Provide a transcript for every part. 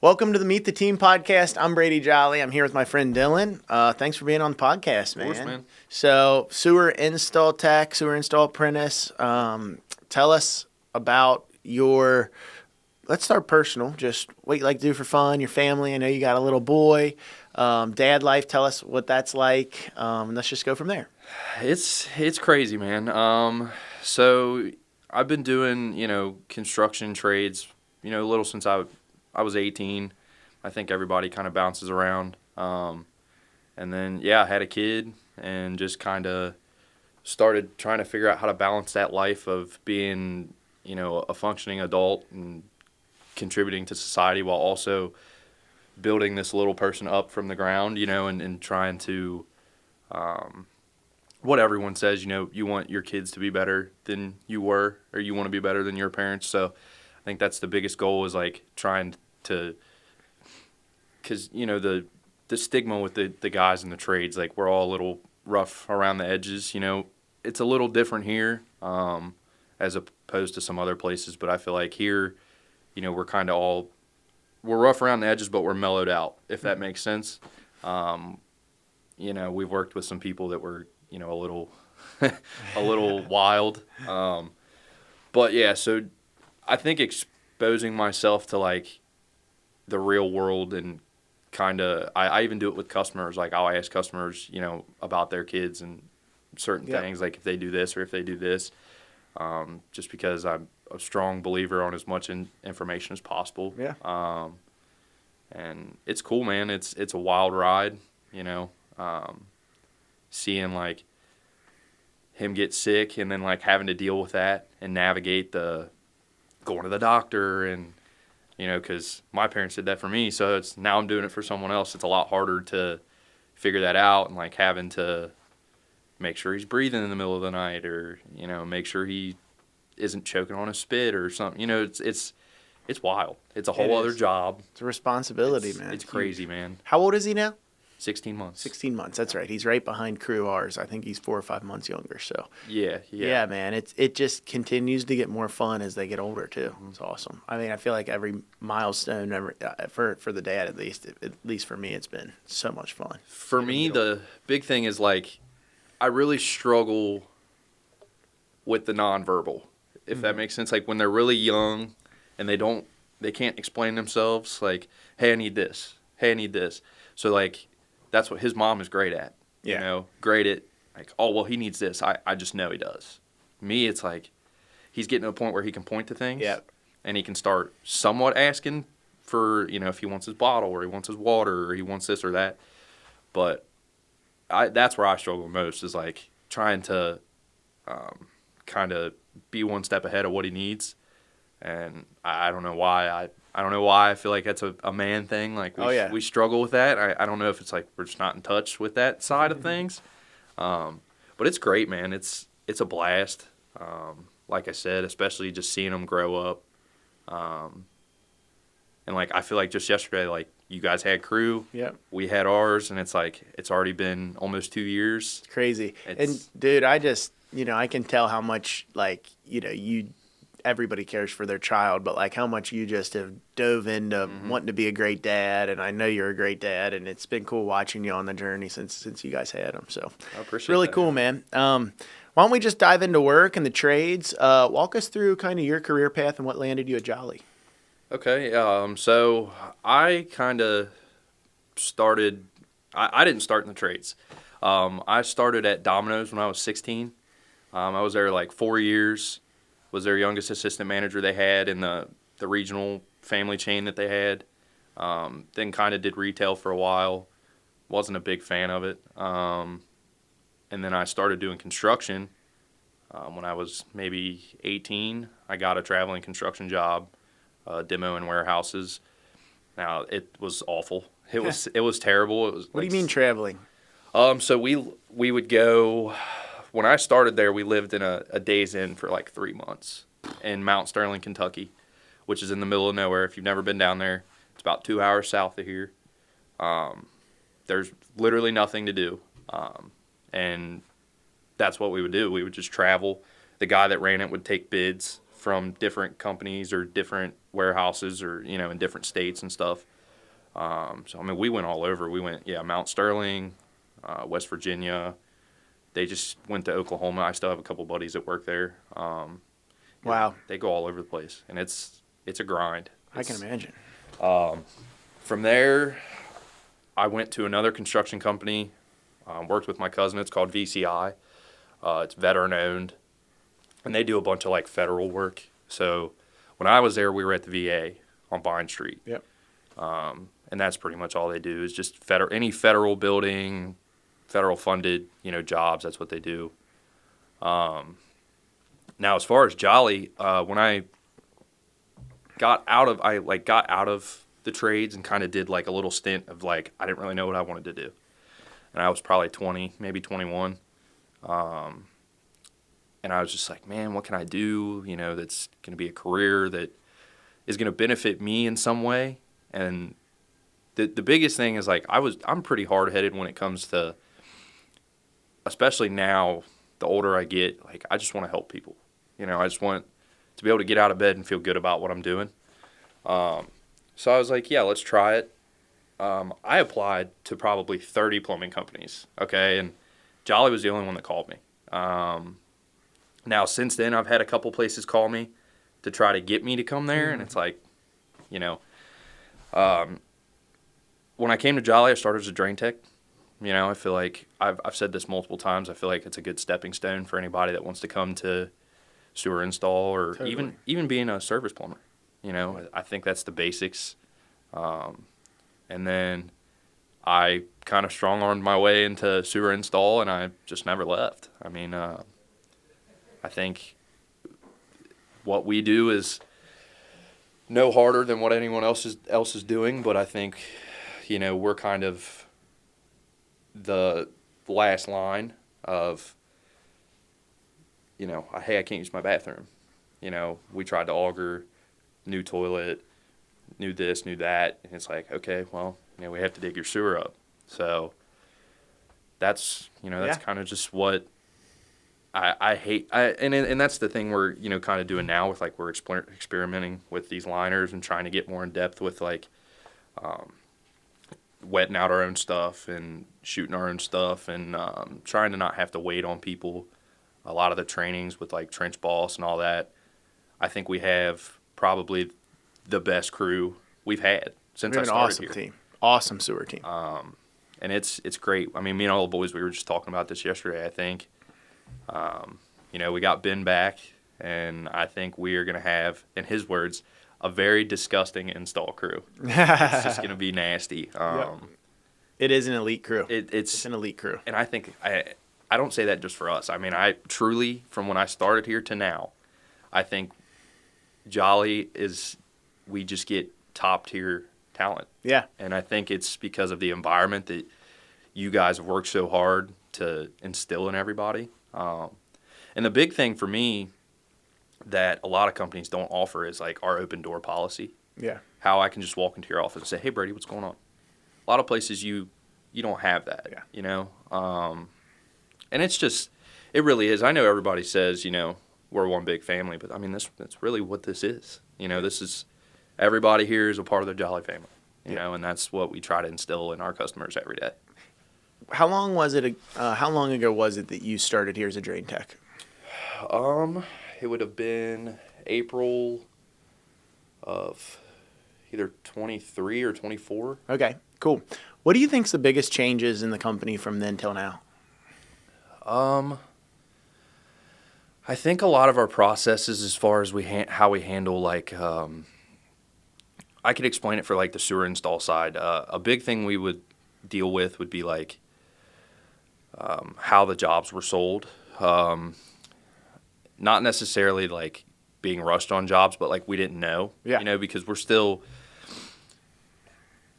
Welcome to the Meet the Team podcast. I'm Brady Jolly. I'm here with my friend Dylan. Thanks for being on the podcast, man. Of course, man. So, sewer install tech, sewer install apprentice. Tell us about your, let's start personal, just what you like to do for fun, your family. I know you got a little boy. Dad life, tell us what that's like. Let's just go from there. It's crazy, man. So I've been doing, construction trades, a little since I was 18. I think everybody kind of bounces around. And then, I had a kid and just kind of started trying to figure out how to balance that life of being, a functioning adult and contributing to society while also building this little person up from the ground, and trying to, what everyone says, you want your kids to be better than you were, or you want to be better than your parents. So I think that's the biggest goal, is like trying to, because, the stigma with the guys in the trades, like we're all a little rough around the edges, it's a little different here, as opposed to some other places. But I feel like here, we're kind of we're rough around the edges, but we're mellowed out, if that makes sense. We've worked with some people that were, a little, a little wild. But yeah, so I think exposing myself to like the real world, and kind of, I even do it with customers. Like I'll ask customers, about their kids and certain things, like if they do this or if they do this, just because I'm a strong believer on as much information as possible. Yeah. And it's cool, man. It's a wild ride, seeing like him get sick and then like having to deal with that and navigate the going to the doctor, and because my parents did that for me, so now I'm doing it for someone else. It's a lot harder to figure that out, and like having to make sure he's breathing in the middle of the night, or make sure he isn't choking on a spit or something. It's wild. It's a whole other job. It's a responsibility, man. It's crazy, man. How old is he now? 16 months. 16 months. That's right. He's right behind crew ours. I think he's 4 or 5 months younger. So yeah, man. It just continues to get more fun as they get older too. It's awesome. I mean, I feel like every milestone, for the dad at least for me, it's been so much fun. For me, the big thing is like I really struggle with the nonverbal, if that makes sense. Like when they're really young and they can't explain themselves. Like, hey, I need this. Hey, I need this. So like, that's what his mom is great at. Great at like, oh, well, he needs this. I just know he does. Me, it's like he's getting to a point where he can point to things. Yeah. And he can start somewhat asking for, if he wants his bottle, or he wants his water, or he wants this or that. But that's where I struggle most, is like trying to kind of be one step ahead of what he needs. And I don't know why. I don't know why I feel like that's a man thing. Like we struggle with that. I don't know if it's like we're just not in touch with that side of things. But it's great, man. It's a blast. Like I said, especially just seeing them grow up. And like I feel like just yesterday, like you guys had crew. Yeah. We had ours, and it's like it's already been almost 2 years. It's crazy. And dude, I just I can tell how much like everybody cares for their child, but like how much you just have dove into wanting to be a great dad, and I know you're a great dad, and it's been cool watching you on the journey since you guys had them. So I appreciate really that, cool, man. Why don't we just dive into work and the trades? Walk us through kind of your career path and what landed you at Jolly. Okay, so I kind of started. I didn't start in the trades. I started at Domino's when I was 16. I was there like 4 years. Was their youngest assistant manager they had in the regional family chain that they had. Then kind of did retail for a while. Wasn't a big fan of it. And then I started doing construction. When I was maybe 18, I got a traveling construction job, demoing warehouses. Now, it was awful. It was terrible. It was. What do you mean traveling? So we would go. When I started there, we lived in a Days Inn for like 3 months in Mount Sterling, Kentucky, which is in the middle of nowhere. If you've never been down there, it's about 2 hours south of here. There's literally nothing to do, and that's what we would do. We would just travel. The guy that ran it would take bids from different companies or different warehouses or in different states and stuff, So I mean, we went all over. We went, Mount Sterling, West Virginia. They just went to Oklahoma. I still have a couple buddies that work there. Wow. They go all over the place, and it's a grind. I can imagine. From there, I went to another construction company, worked with my cousin. It's called VCI. It's veteran owned, and they do a bunch of like federal work. So when I was there, we were at the VA on Vine Street. Yep. And that's pretty much all they do is just any federal building, federal funded, jobs. That's what they do. Now, as far as Jolly, when I got out of the trades and kind of did like a little stint of like, I didn't really know what I wanted to do. And I was probably 20, maybe 21. And I was just like, man, what can I do, that's going to be a career that is going to benefit me in some way. And the biggest thing is like, I'm pretty hard-headed when it comes to, especially now, the older I get, like I just want to help people. I just want to be able to get out of bed and feel good about what I'm doing. So I was like, yeah, let's try it. I applied to probably 30 plumbing companies, okay, and Jolly was the only one that called me. Now, since then, I've had a couple places call me to try to get me to come there, and it's like, when I came to Jolly, I started as a drain tech. I feel like I've said this multiple times. I feel like it's a good stepping stone for anybody that wants to come to sewer install or Totally. even being a service plumber. I think that's the basics. And then I kind of strong-armed my way into sewer install, and I just never left. I mean, I think what we do is no harder than what anyone else is doing, but I think, we're kind of the last line of, hey, I can't use my bathroom. We tried to auger, new toilet, new this, new that, and it's like, okay, well, we have to dig your sewer up. So that's kind of just what I hate. And that's the thing we're, kind of doing now with like we're experimenting with these liners and trying to get more in depth with like wetting out our own stuff and shooting our own stuff and trying to not have to wait on people. A lot of the trainings with like Trench Boss and all that, I think we have probably the best crew we've had since I An started awesome here. team. Awesome sewer team. And it's great. I mean, me and all the boys, we were just talking about this yesterday, I think. We got Ben back, and I think we are going to have, in his words, a very disgusting install crew. It's just going to be nasty. It is an elite crew. It's It's an elite crew. And I think I don't say that just for us. I mean, I truly, from when I started here to now, I think Jolly we just get top tier talent. Yeah. And I think it's because of the environment that you guys have worked so hard to instill in everybody. And the big thing for me that a lot of companies don't offer is like our open door policy. Yeah. How I can just walk into your office and say, hey, Brady, what's going on? A lot of places you don't have that, and it's just, it really is. I know everybody says, we're one big family, but I mean, that's really what this is. This is, everybody here is a part of the Jolly family, and that's what we try to instill in our customers every day. How long ago was it that you started here as a drain tech? It would have been April of either 23 or 24. Okay, cool. What do you think's the biggest changes in the company from then till now? I think a lot of our processes, as far as how we handle, like, I could explain it for like the sewer install side. A big thing we would deal with would be like how the jobs were sold. Not necessarily like being rushed on jobs, but like we didn't know, because we're still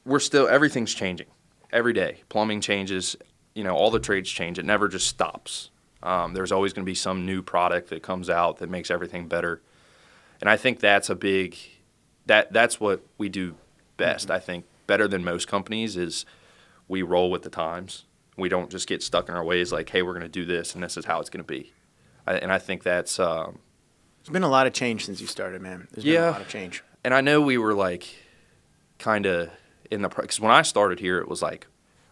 everything's changing every day. Plumbing changes, all the trades change. It never just stops. There's always going to be some new product that comes out that makes everything better. And I think that's that's what we do best. I think better than most companies is we roll with the times. We don't just get stuck in our ways like, hey, we're going to do this and this is how it's going to be. And I think that's There's been a lot of change since you started, man. There's been a lot of change. And I know we were like kind of because when I started here, it was like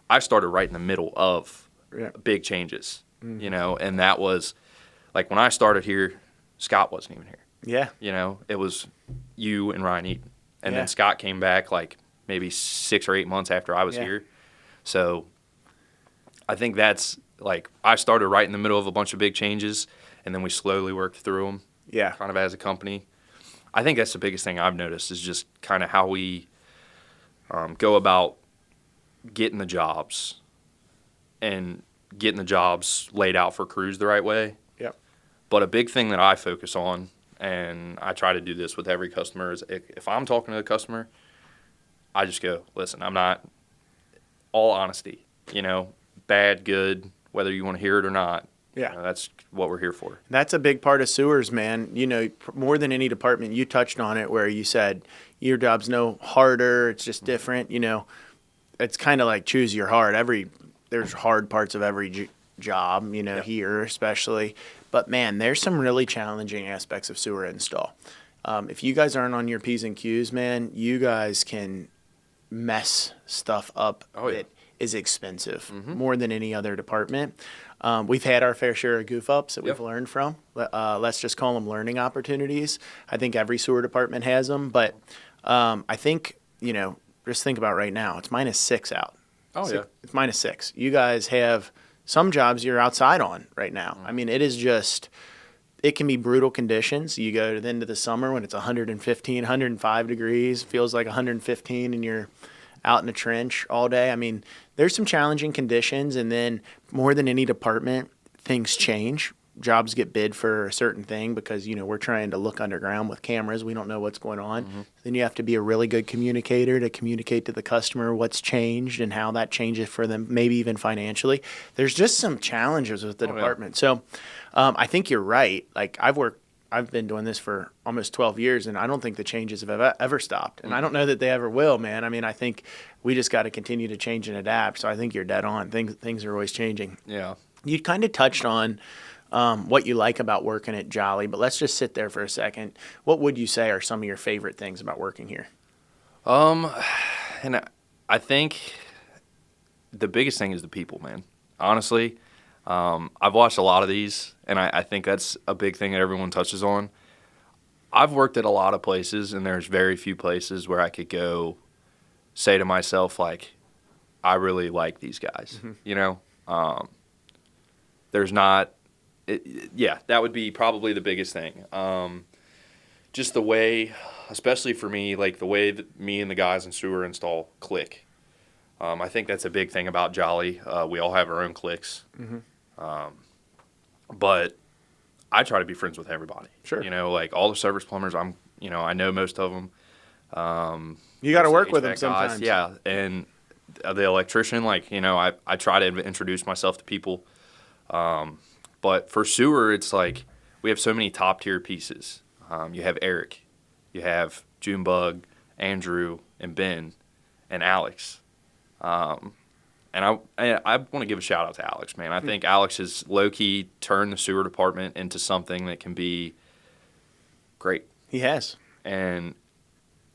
I started right in the middle of Yeah. big changes, and that was like when I started here, Scott wasn't even here. Yeah. It was you and Ryan Eaton. And Yeah. then Scott came back like maybe 6 or 8 months after I was Yeah. here. So I think that's like I started right in the middle of a bunch of big changes, and then we slowly worked through them Yeah. kind of as a company. I think that's the biggest thing I've noticed is just kind of how we go about getting the jobs and getting the jobs laid out for crews the right way. Yep. But a big thing that I focus on, and I try to do this with every customer, is if I'm talking to a customer, I just go, listen, I'm not, all honesty, bad, good, whether you want to hear it or not. Yeah. That's what we're here for. That's a big part of sewers, man. More than any department, you touched on it where you said your job's no harder. It's just different. It's kind of like choose your hard. There's hard parts of every job, here especially. But man, there's some really challenging aspects of sewer install. If you guys aren't on your P's and Q's, man, you guys can mess stuff up. Oh, yeah. That is expensive more than any other department. We've had our fair share of goof ups that we've learned from. Let's just call them learning opportunities. I think every sewer department has them, but I think, just think about right now. It's -6 out. Oh, yeah. It's -6. You guys have some jobs you're outside on right now. I mean, it can be brutal conditions. You go to the end of the summer when it's 115, 105 degrees, feels like 115, and you're out in a trench all day. I mean, there's some challenging conditions, and then more than any department, things change. Jobs get bid for a certain thing because, we're trying to look underground with cameras. We don't know what's going on. Then you have to be a really good communicator to communicate to the customer what's changed and how that changes for them, maybe even financially. There's just some challenges with the department. So I think you're right. Like I've been doing this for almost 12 years, and I don't think the changes have ever stopped. And I don't know that they ever will, man. I mean, I think we just got to continue to change and adapt. So I think you're dead on. Things are always changing. Yeah. You kind of touched on what you like about working at Jolly, but let's just sit there for a second. What would you say are some of your favorite things about working here? And I think the biggest thing is the people, man. Honestly, I've watched a lot of these, and I think that's a big thing that everyone touches on. I've worked at a lot of places, and there's very few places where I could go say to myself, like, I really like these guys, There's not, that would be probably the biggest thing. Just the way, especially for me, like the way that me and the guys in sewer install click. I think that's a big thing about Jolly. We all have our own cliques. But I try to be friends with everybody. Sure. Like all the service plumbers, I know most of them. You got to work with them HVAC sometimes. guys, yeah. And the electrician, I try to introduce myself to people. But for sewer, it's like we have so many top tier pieces. You have Eric, you have Junebug, Andrew, and Ben, and Alex. And I want to give a shout out to Alex, man. I think Alex has low key turned the sewer department into something that can be great. He has. And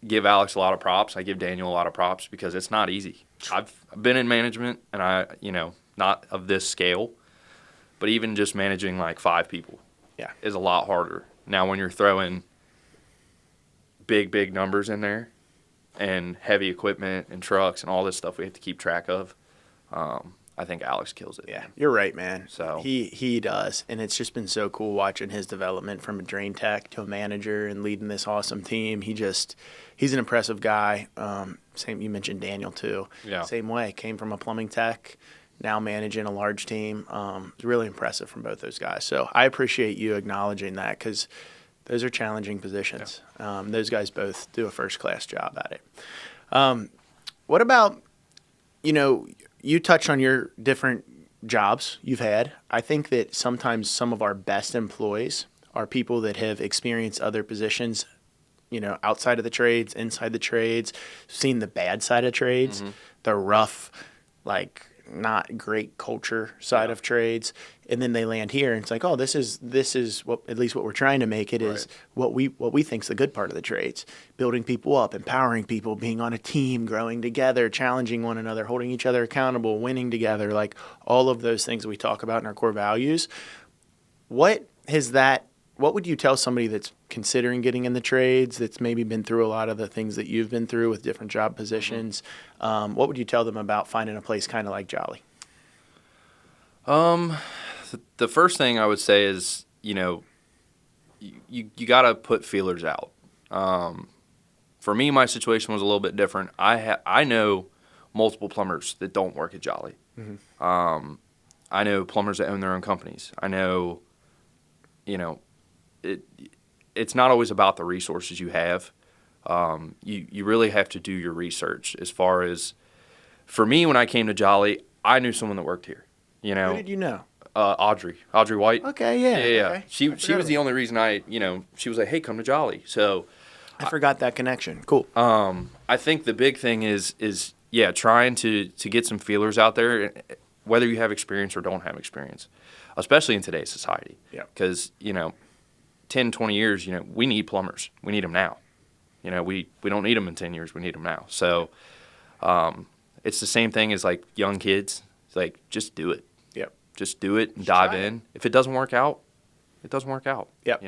give Alex a lot of props. I give Daniel a lot of props because it's not easy. I've been in management, and not of this scale, but even just managing like 5 people is a lot harder. Now when you're throwing big numbers in there and heavy equipment and trucks and all this stuff we have to keep track of, I think Alex kills it. Yeah, you're right, man. So he does, and it's just been so cool watching his development from a drain tech to a manager and leading this awesome team. He's an impressive guy. Same, you mentioned Daniel too. Yeah. Same way, came from a plumbing tech, now managing a large team. It's really impressive from both those guys. So I appreciate you acknowledging that because those are challenging positions. Yeah. Those guys both do a first-class job at it. What about, you touch on your different jobs you've had. I think that sometimes some of our best employees are people that have experienced other positions, outside of the trades, inside the trades, seen the bad side of trades, the rough, like not great culture side Yeah. of trades, and then they land here and it's like, oh, this is what, at least what we're trying to make it is Right. what we think's the good part of the trades, building people up, empowering people, being on a team, growing together, challenging one another, holding each other accountable, winning together, like all of those things we talk about in our core values. What has that? What would you tell somebody that's considering getting in the trades, that's maybe been through a lot of the things that you've been through with different job positions? What would you tell them about finding a place kind of like Jolly? The first thing I would say is, you got to put feelers out. For me, my situation was a little bit different. I know multiple plumbers that don't work at Jolly. I know plumbers that own their own companies. I know, it's not always about the resources you have. You really have to do your research. As far as, for me, when I came to Jolly, I knew someone that worked here. Who did you know? Audrey White. Okay, yeah. Yeah. Okay. She forgot was the only reason she was like, hey, come to Jolly. So I forgot that connection. Cool. I think the big thing is trying to get some feelers out there, whether you have experience or don't have experience, especially in today's society. Yeah. Because 10, 20 years, we need plumbers. We need them now. We don't need them in 10 years. We need them now. So it's the same thing as like young kids. It's like, just do it. Yep. Just do it and Just dive try it. in. If it doesn't work out, it doesn't work out. Yep.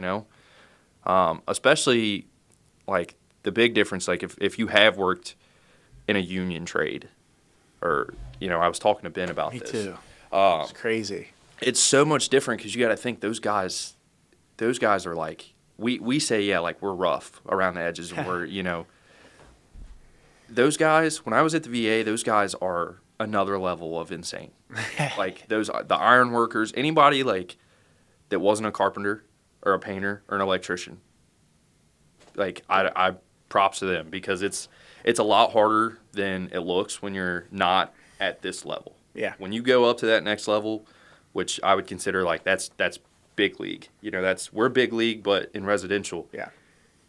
Especially like the big difference, like if you have worked in a union trade, or I was talking to Ben about Me this. too. It's crazy. It's so much different because you got to think those guys are like, we say, like we're rough around the edges and we're, those guys, when I was at the VA, those guys are another level of insane. Like the iron workers, anybody like that wasn't a carpenter or a painter or an electrician, like I props to them, because it's a lot harder than it looks when you're not at this level. Yeah. When you go up to that next level, which I would consider like that's big league. We're big league, but in residential. Yeah.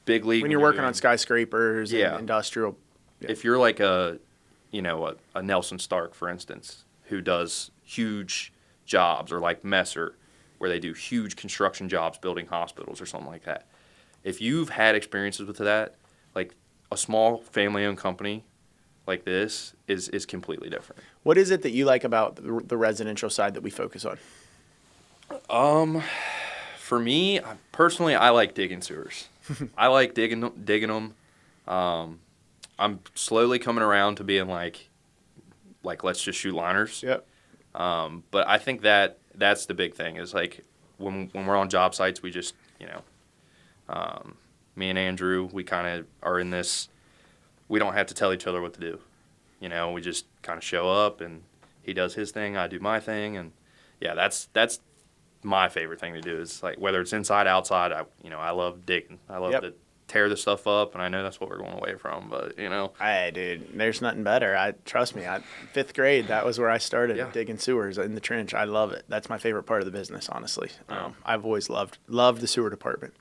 Big league. When you're working on skyscrapers Yeah. and industrial. If you're like a Nelson Stark, for instance, who does huge jobs, or like Messer, where they do huge construction jobs building hospitals or something like that. If you've had experiences with that, like a small family-owned company like this is completely different. What is it that you like about the residential side that we focus on? For me, personally, I like digging sewers. I like digging them. I'm slowly coming around to being like let's just shoot liners. Yep. But I think that's the big thing, is like when we're on job sites, we just me and Andrew, we kind of are in this. We don't have to tell each other what to do. We just kind of show up, and he does his thing, I do my thing, and yeah, that's my favorite thing to do. Is like, whether it's inside, outside. I love digging. I love to tear the stuff up, and I know that's what we're going away from. But Hey, dude, there's nothing better. Trust me. 5th grade, that was where I started digging sewers in the trench. I love it. That's my favorite part of the business, honestly. I've always loved the sewer department.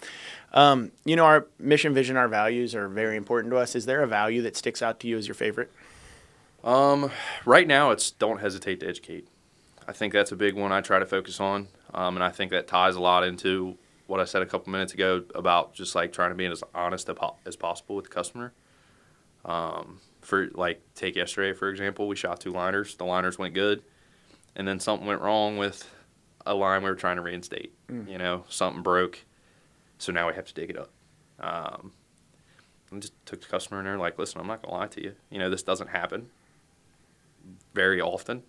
Our mission, vision, our values are very important to us. Is there a value that sticks out to you as your favorite? Right now, it's don't hesitate to educate. I think that's a big one I try to focus on, and I think that ties a lot into what I said a couple minutes ago about just like trying to be as honest as possible with the customer. For like, take yesterday, for example, we shot 2 liners. The liners went good, and then something went wrong with a line we were trying to reinstate. Something broke, so now we have to dig it up. I just took the customer in there like, listen, I'm not gonna lie to you. This doesn't happen very often,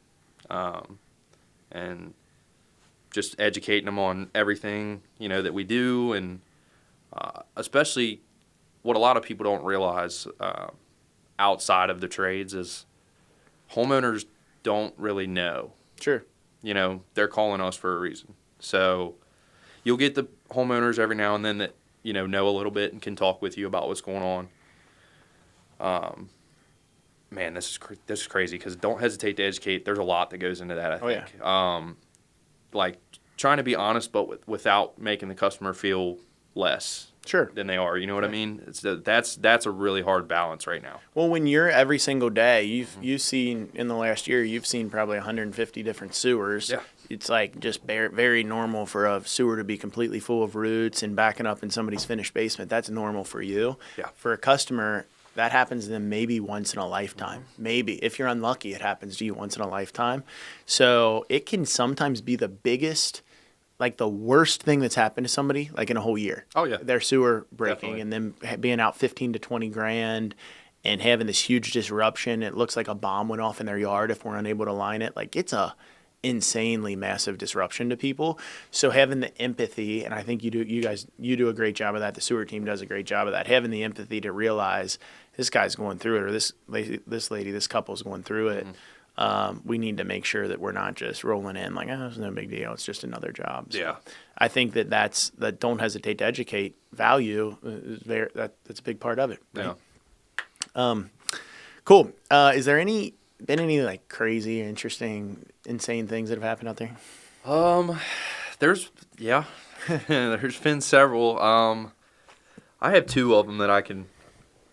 and just educating them on everything that we do, and especially what a lot of people don't realize outside of the trades is homeowners don't really know. Sure. They're calling us for a reason. So you'll get the homeowners every now and then that know a little bit and can talk with you about what's going on. Man, this is crazy, because don't hesitate to educate. There's a lot that goes into that, I think. Yeah. Like trying to be honest, but without making the customer feel less. Sure. than they are. You know what I mean? That's a really hard balance right now. Well, when you're every single day, you've seen in the last year, you've seen probably 150 different sewers. Yeah. It's like just very normal for a sewer to be completely full of roots and backing up in somebody's finished basement. That's normal for you. Yeah. For a customer, that happens to them maybe once in a lifetime. Maybe. If you're unlucky, it happens to you once in a lifetime. So it can sometimes be the biggest, like the worst thing that's happened to somebody, like in a whole year. Oh, yeah. Their sewer breaking Definitely. and them being out 15 to 20 grand and having this huge disruption. It looks like a bomb went off in their yard if we're unable to line it. Like it's a insanely massive disruption to people. So having the empathy, and I think you do a great job of that. The sewer team does a great job of that. Having the empathy to realize this guy's going through it, or this lady, this couple's going through it. We need to make sure that we're not just rolling in like, oh, it's no big deal. It's just another job. So Yeah. I think that's don't hesitate to educate. Value is that's a big part of it. Right? Yeah. Cool. Is there been any like crazy, interesting, insane things that have happened out there? There's there's been several. I have two of them that I can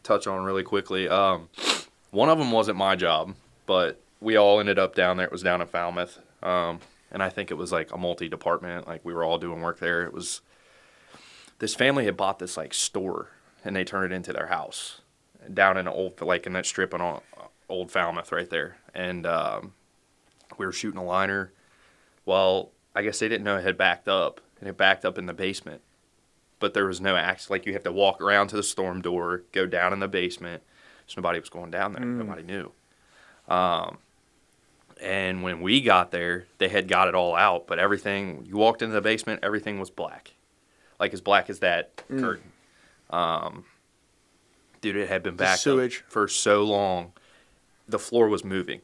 touch on really quickly. One of them wasn't my job, but we all ended up down there. It was down in Falmouth, and I think it was like a multi-department. Like we were all doing work there. It was this family had bought this like store, and they turned it into their house down in in that strip on Old Falmouth right there. And we were shooting a liner. Well, I guess they didn't know it had backed up, and it backed up in the basement. But there was no access. Like you have to walk around to the storm door, go down in the basement. So nobody was going down there. Nobody knew. And when we got there, they had got it all out. But everything, you walked into the basement, everything was black. Like as black as that curtain. Dude, it had been backed up for so long. The floor was moving.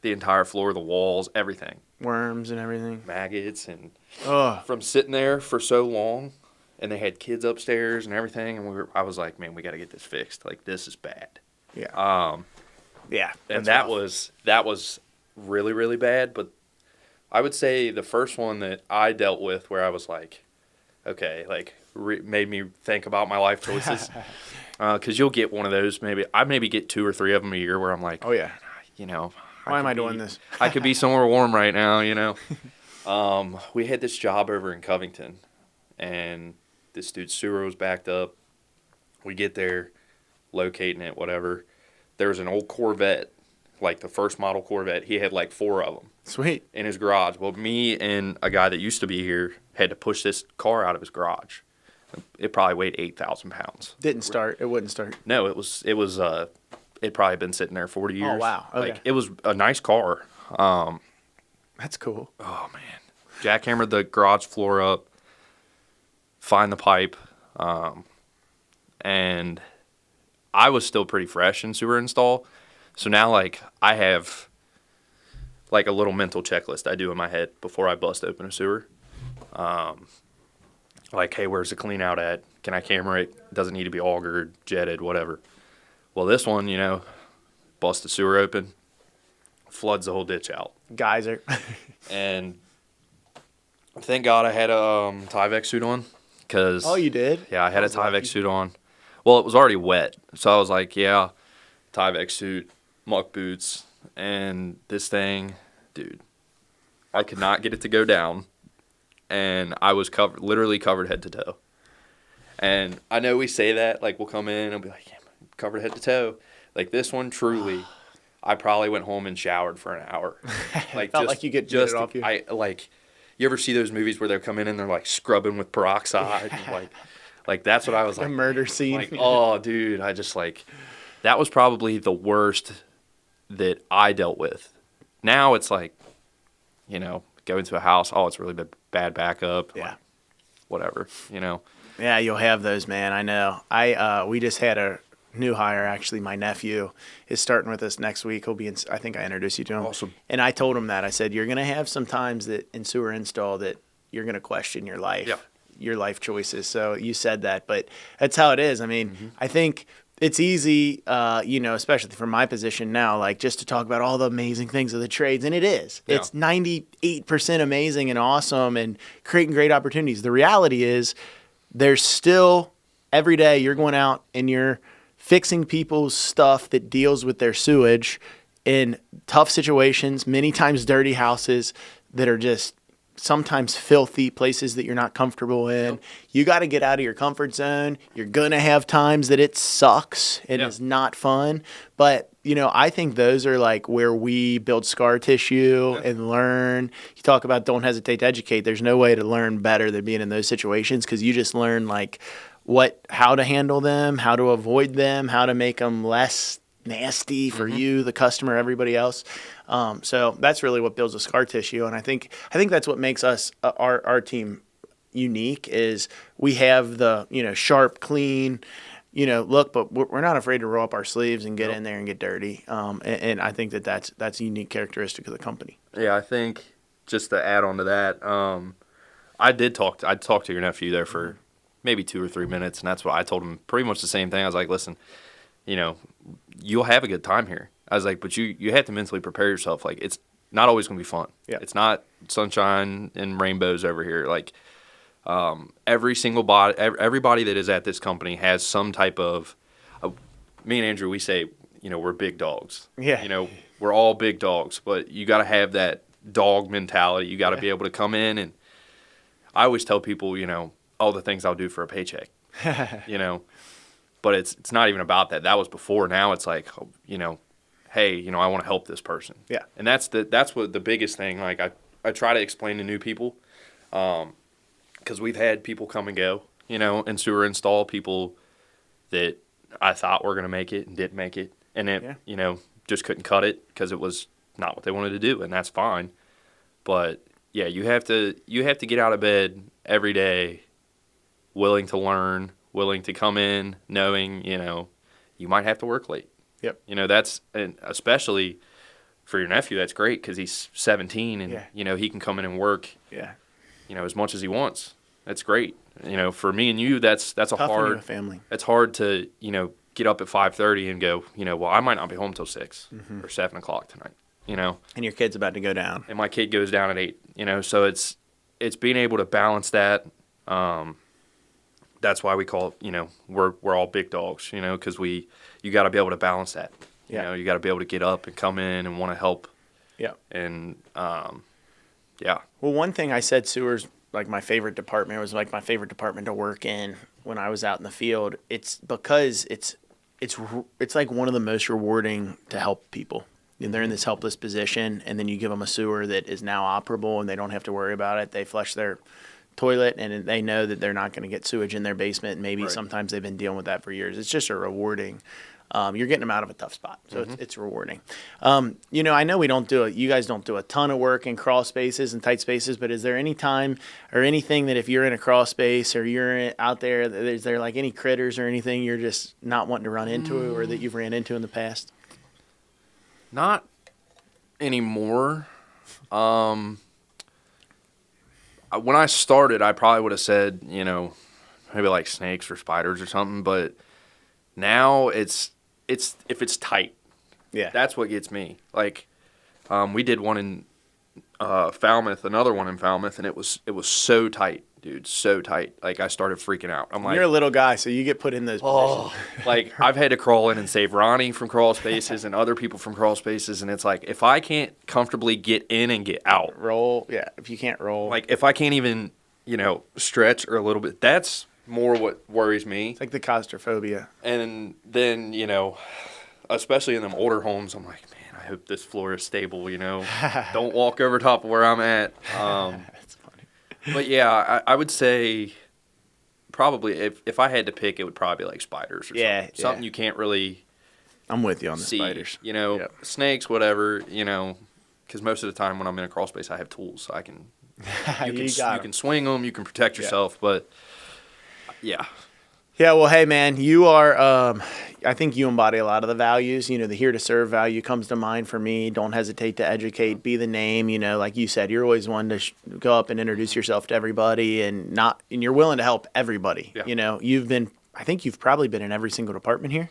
The entire floor, the walls, everything. Worms and everything. Maggots and Oh, from sitting there for so long. And they had kids upstairs and everything. And I was like, man, we got to get this fixed. Like, this is bad. yeah. Yeah. And that's that rough. was really, really bad. But I would say the first one that I dealt with where I was like, okay, like made me think about my life choices. Because you'll get one of those. I maybe get 2 or 3 of them a year where I'm like, Oh, yeah. you know. Why am I doing this? I could be somewhere warm right now, you know. We had this job over in Covington. And this dude's sewer was backed up. We get there, locating it, whatever. There's an old Corvette, like the first model Corvette. He had like 4 of them Sweet. in his garage. Well, me and a guy that used to be here had to push this car out of his garage. It probably weighed 8,000 pounds. Didn't start. It wouldn't start. No, it'd probably been sitting there 40 years. Oh, wow. Okay. Like, it was a nice car. That's cool. Oh, man. Jackhammered the garage floor up, find the pipe, and I was still pretty fresh in sewer install. So now, like, I have, like, a little mental checklist I do in my head before I bust open a sewer. Like, hey, where's the clean out at? Can I camera it? Doesn't need to be augered, jetted, whatever. Well, this one, you know, bust the sewer open, floods the whole ditch out. Geyser. And thank God I had a Tyvek suit on. Cause, Oh, you did? yeah, I had a was lucky. Tyvek suit on. Well, it was already wet. So I was like, yeah, Tyvek suit, muck boots, and this thing, dude, I could not get it to go down. And I was literally covered head to toe. And I know we say that, like, we'll come in and be like, yeah, I'm covered head to toe. Like, this one, truly, I probably went home and showered for an hour. Like, Felt like you get it off you. You ever see those movies where they come in and they're, like, scrubbing with peroxide? And, like, that's what I was A like. murder scene. Like, oh, dude, I just, like, that was probably the worst that I dealt with. Now it's like, you know, go into a house, oh, it's really bad backup. Yeah. Like, whatever, you know. Yeah, you'll have those, man. I know. We just had a new hire. Actually, my nephew is starting with us next week. He'll be in. I think I introduced you to him. Awesome. And I told him that. I said, you're gonna have some times that in sewer install that you're gonna question your life, Yeah. your life choices. So you said that, but that's how it is. I mean, I think it's easy, you know, especially from my position now, like just to talk about all the amazing things of the trades. And it is. Yeah. It's 98% amazing and awesome and creating great opportunities. The reality is there's still every day you're going out and you're fixing people's stuff that deals with their sewage in tough situations, many times dirty houses that are just sometimes filthy, places that you're not comfortable in. Yep. You got to get out of your comfort zone. You're going to have times that it sucks and Yeah. is not fun. But, I think those are like where we build scar tissue and learn. You talk about don't hesitate to educate. There's no way to learn better than being in those situations, because you just learn like how to handle them, how to avoid them, how to make them less nasty for you, the customer, everybody else. So that's really what builds a scar tissue, and I think that's what makes us our team unique. Is we have the sharp, clean look, but we're not afraid to roll up our sleeves and get in there and get dirty. And I think that's a unique characteristic of the company. Yeah, I think just to add on to that, I talked to your nephew there for maybe 2 or 3 minutes, and that's what I told him. Pretty much the same thing. I was like, listen, you'll have a good time here. I was like, but you have to mentally prepare yourself. Like, it's not always going to be fun. Yeah. It's not sunshine and rainbows over here. Like, everybody that is at this company has some type of, me and Andrew, we say, we're big dogs. Yeah. We're all big dogs, but you got to have that dog mentality. You got to be able to come in, and I always tell people, all the things I'll do for a paycheck, but it's not even about that. That was before. Now it's like, hey, I want to help this person. Yeah. And that's what the biggest thing. Like I try to explain to new people, because we've had people come and go, in sewer install, people that I thought were going to make it and didn't make it, and it, just couldn't cut it because it was not what they wanted to do, and that's fine. But yeah, you have to get out of bed every day, willing to learn, willing to come in, knowing you might have to work late. Yep. And especially for your nephew, that's great because he's 17 and he can come in and work. Yeah. As much as he wants. That's great. For me and you, that's a Tough when you hard have a family. It's hard to get up at 5:30 and go. Well, I might not be home till 6 or 7 o'clock tonight. And your kid's about to go down. And my kid goes down at 8. So it's being able to balance that. That's why we call it, we're all big dogs, because you got to be able to balance that. You got to be able to get up and come in and want to help. Yeah. And Well, one thing I said, sewers, like my favorite department, it was like my favorite department to work in when I was out in the field. It's because it's like one of the most rewarding to help people. And they're in this helpless position, and then you give them a sewer that is now operable, and they don't have to worry about it. They flush their toilet, and they know that they're not going to get sewage in their basement. And maybe sometimes they've been dealing with that for years. It's just a rewarding. You're getting them out of a tough spot, so it's rewarding. I know you guys don't do a ton of work in crawl spaces and tight spaces, but is there any time or anything that if you're in a crawl space or you're out there, is there like any critters or anything you're just not wanting to run into or that you've ran into in the past? Not anymore. When I started, I probably would have said, maybe like snakes or spiders or something, but now it's if it's tight. Yeah. That's what gets me. Like, we did one in Falmouth, another one in Falmouth, and it was so tight, dude, so tight. Like, I started freaking out. I'm like, you're a little guy, so you get put in those positions. Like, I've had to crawl in and save Ronnie from crawl spaces and other people from crawl spaces, and it's like, if I can't comfortably get in and get out. Roll, yeah, if you can't roll. Like, if I can't even, stretch or a little bit, that's more what worries me. It's like the claustrophobia. And then, especially in them older homes, I'm like, man, I hope this floor is stable, Don't walk over top of where I'm at. That's funny. But yeah, I would say probably if I had to pick, it would probably be like spiders or something. Something you can't really I'm with you on the see. spiders. Yep. Snakes, whatever, because most of the time when I'm in a crawl space, I have tools. So I can, you can swing them, you can protect yourself, but yeah. Yeah, well, hey, man, you are, I think you embody a lot of the values. The here to serve value comes to mind for me. Don't hesitate to educate, be the name. Like you said, you're always one to go up and introduce yourself to everybody and you're willing to help everybody. Yeah. I think you've probably been in every single department here.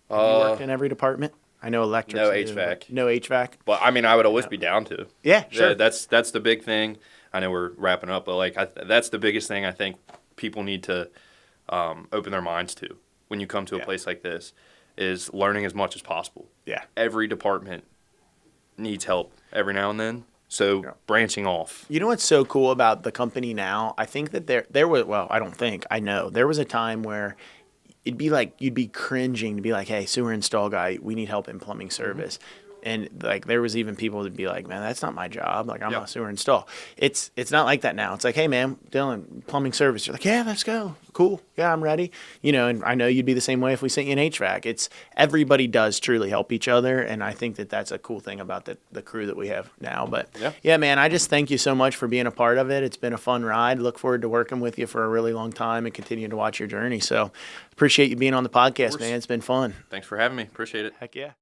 You worked in every department? I know electric. No HVAC. No HVAC. But, I would always be down to. Yeah, sure. Yeah, that's the big thing. I know we're wrapping up, but, that's the biggest thing I think people need to open their minds to when you come to a Yeah. place like this is learning as much as possible. Yeah. Every department needs help every now and then. So Yeah. branching off. You know what's so cool about the company now? I think that there was, well, I don't think, I know. There was a time where it'd be like you'd be cringing to be like, "Hey, sewer install guy, we need help in plumbing service." And like there was even people that'd be like, "Man, that's not my job. Like I'm Yep. not a sewer install." It's not like that now. It's like, "Hey, man, Dylan, plumbing service." You're like, "Yeah, let's go. Cool. Yeah, I'm ready." You know, and I know you'd be the same way if we sent you an HVAC. It's everybody does truly help each other, and I think that that's a cool thing about the crew that we have now. But yeah, man, I just thank you so much for being a part of it. It's been a fun ride. Look forward to working with you for a really long time and continuing to watch your journey. So appreciate you being on the podcast, man. It's been fun. Thanks for having me. Appreciate it. Heck yeah.